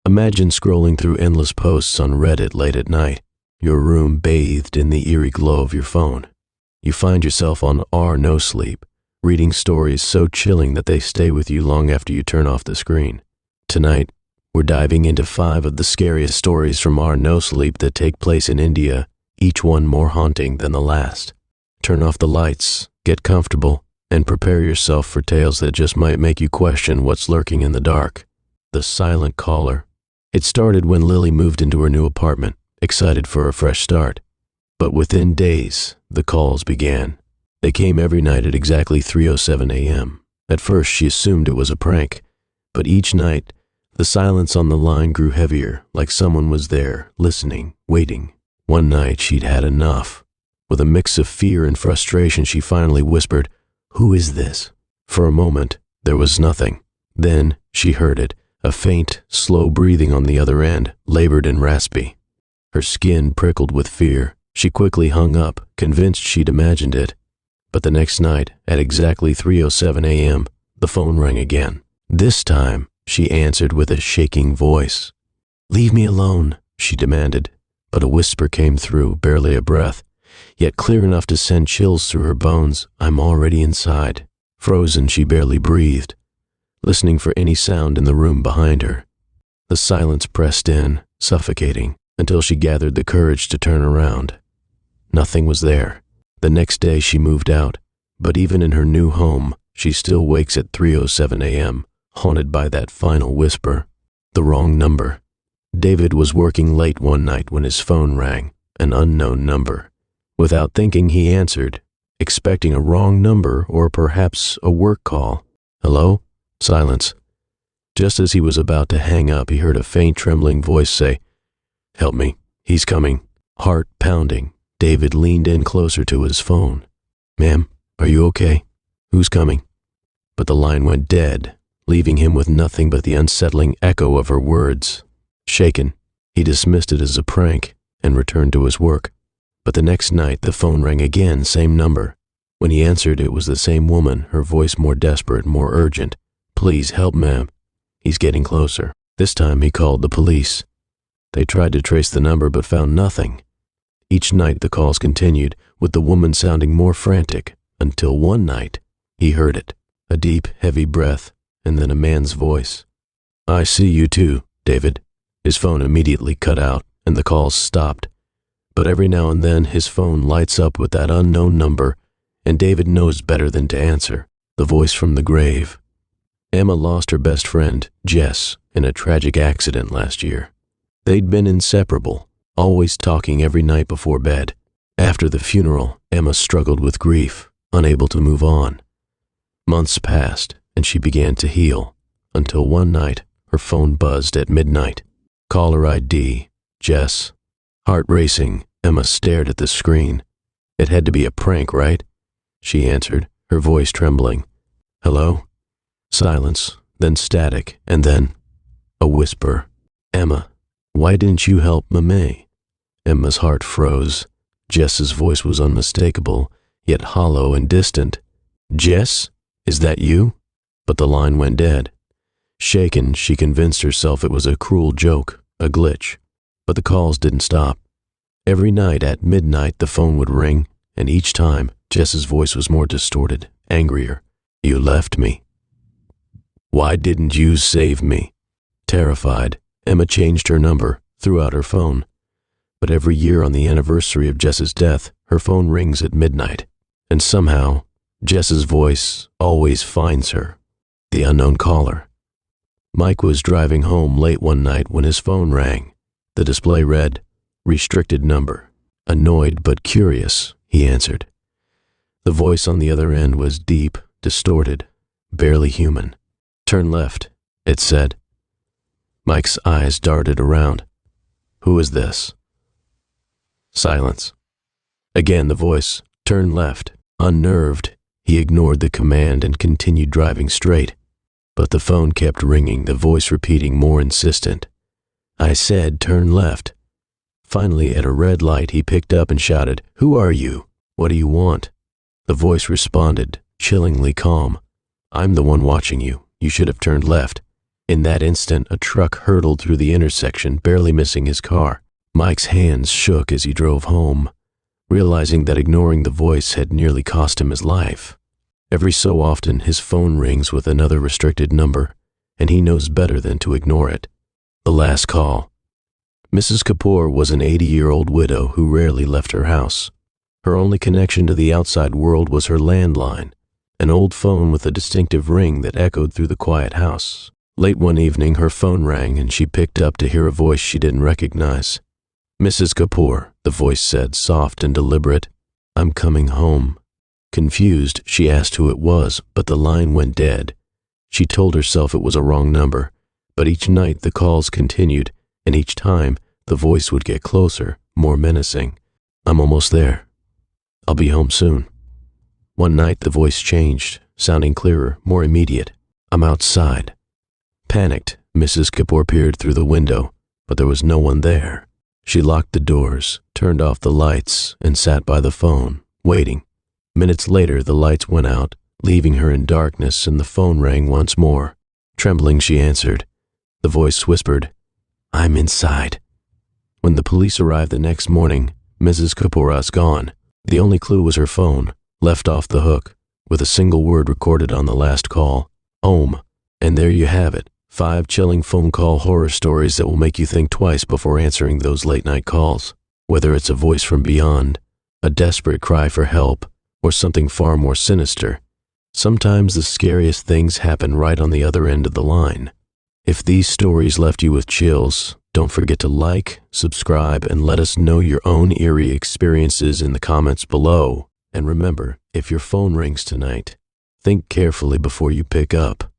Imagine scrolling through endless posts on Reddit late at night, your room bathed in the eerie glow of your phone. You find yourself on No Sleep, reading stories so chilling that they stay with you long after you turn off the screen. Tonight, we're diving into 5 of the scariest stories from No Sleep that take place in India, each one more haunting than the last. Turn off the lights, get comfortable, and prepare yourself for tales that just might make you question what's lurking in the dark. The Silent Caller. It started when Lily moved into her new apartment, excited for a fresh start. But within days, the calls began. They came every night at exactly 3:07 a.m. At first, she assumed it was a prank, but each night, the silence on the line grew heavier, like someone was there, listening, waiting. One night, she'd had enough. With a mix of fear and frustration, she finally whispered, "Who is this?" For a moment, there was nothing. Then, she heard it, a faint, slow breathing on the other end, labored and raspy. Her skin prickled with fear. She quickly hung up, convinced she'd imagined it. But the next night, at exactly 3:07 a.m., the phone rang again. This time, she answered with a shaking voice. "Leave me alone," she demanded, but a whisper came through, barely a breath, yet clear enough to send chills through her bones. "I'm already inside." Frozen, she barely breathed, listening for any sound in the room behind her. The silence pressed in, suffocating, until she gathered the courage to turn around. Nothing was there. The next day she moved out, but even in her new home, she still wakes at 3:07 a.m., haunted by that final whisper. The wrong number. David was working late one night when his phone rang, an unknown number. Without thinking, he answered, expecting a wrong number or perhaps a work call. "Hello?" Silence. Just as he was about to hang up, he heard a faint, trembling voice say, "Help me, he's coming." Heart pounding, David leaned in closer to his phone. "Ma'am, are you okay? Who's coming?" But the line went dead, leaving him with nothing but the unsettling echo of her words. Shaken, he dismissed it as a prank and returned to his work. But the next night, the phone rang again, same number. When he answered, it was the same woman, her voice more desperate, more urgent. "Please help, ma'am. He's getting closer." This time, he called the police. They tried to trace the number but found nothing. Each night, the calls continued, with the woman sounding more frantic, until one night, he heard it. A deep, heavy breath, and then a man's voice. "I see you too, David." His phone immediately cut out, and the calls stopped. But every now and then, his phone lights up with that unknown number, and David knows better than to answer. The voice from the grave. Emma lost her best friend, Jess, in a tragic accident last year. They'd been inseparable, always talking every night before bed. After the funeral, Emma struggled with grief, unable to move on. Months passed, and she began to heal, until one night, her phone buzzed at midnight. Caller ID, Jess. Heart racing, Emma stared at the screen. It had to be a prank, right? She answered, her voice trembling. "Hello?" Silence, then static, and then a whisper. "Emma, why didn't you help Mame?" Emma's heart froze. Jess's voice was unmistakable, yet hollow and distant. "Jess, is that you?" But the line went dead. Shaken, she convinced herself it was a cruel joke, a glitch. But the calls didn't stop. Every night at midnight, the phone would ring, and each time, Jess's voice was more distorted, angrier. "You left me. Why didn't you save me?" Terrified, Emma changed her number, threw out her phone. But every year on the anniversary of Jess's death, her phone rings at midnight. And somehow, Jess's voice always finds her. The unknown caller. Mike was driving home late one night when his phone rang. The display read, "Restricted number." Annoyed but curious, he answered. The voice on the other end was deep, distorted, barely human. "Turn left," it said. Mike's eyes darted around. "Who is this?" Silence. Again the voice, "Turn left." Unnerved, he ignored the command and continued driving straight. But the phone kept ringing, the voice repeating, more insistent. "I said turn left." Finally, at a red light, he picked up and shouted, "Who are you? What do you want?" The voice responded, chillingly calm. "I'm the one watching you. You should have turned left." In that instant, a truck hurtled through the intersection, barely missing his car. Mike's hands shook as he drove home, realizing that ignoring the voice had nearly cost him his life. Every so often, his phone rings with another restricted number, and he knows better than to ignore it. The last call. Mrs. Kapoor was an 80-year-old widow who rarely left her house. Her only connection to the outside world was her landline, an old phone with a distinctive ring that echoed through the quiet house. Late one evening, her phone rang and she picked up to hear a voice she didn't recognize. "Mrs. Kapoor," the voice said, soft and deliberate. "I'm coming home." Confused, she asked who it was, but the line went dead. She told herself it was a wrong number, but each night the calls continued, and each time the voice would get closer, more menacing. "I'm almost there. I'll be home soon." One night the voice changed, sounding clearer, more immediate. "I'm outside." Panicked, Mrs. Kapoor peered through the window, but there was no one there. She locked the doors, turned off the lights, and sat by the phone, waiting. Minutes later, the lights went out, leaving her in darkness, and the phone rang once more. Trembling, she answered. The voice whispered, "I'm inside." When the police arrived the next morning, Mrs. Kapoor was gone. The only clue was her phone, left off the hook, with a single word recorded on the last call, "Om." And there you have it. 5 chilling phone call horror stories that will make you think twice before answering those late-night calls. Whether it's a voice from beyond, a desperate cry for help, or something far more sinister, sometimes the scariest things happen right on the other end of the line. If these stories left you with chills, don't forget to like, subscribe, and let us know your own eerie experiences in the comments below. And remember, if your phone rings tonight, think carefully before you pick up.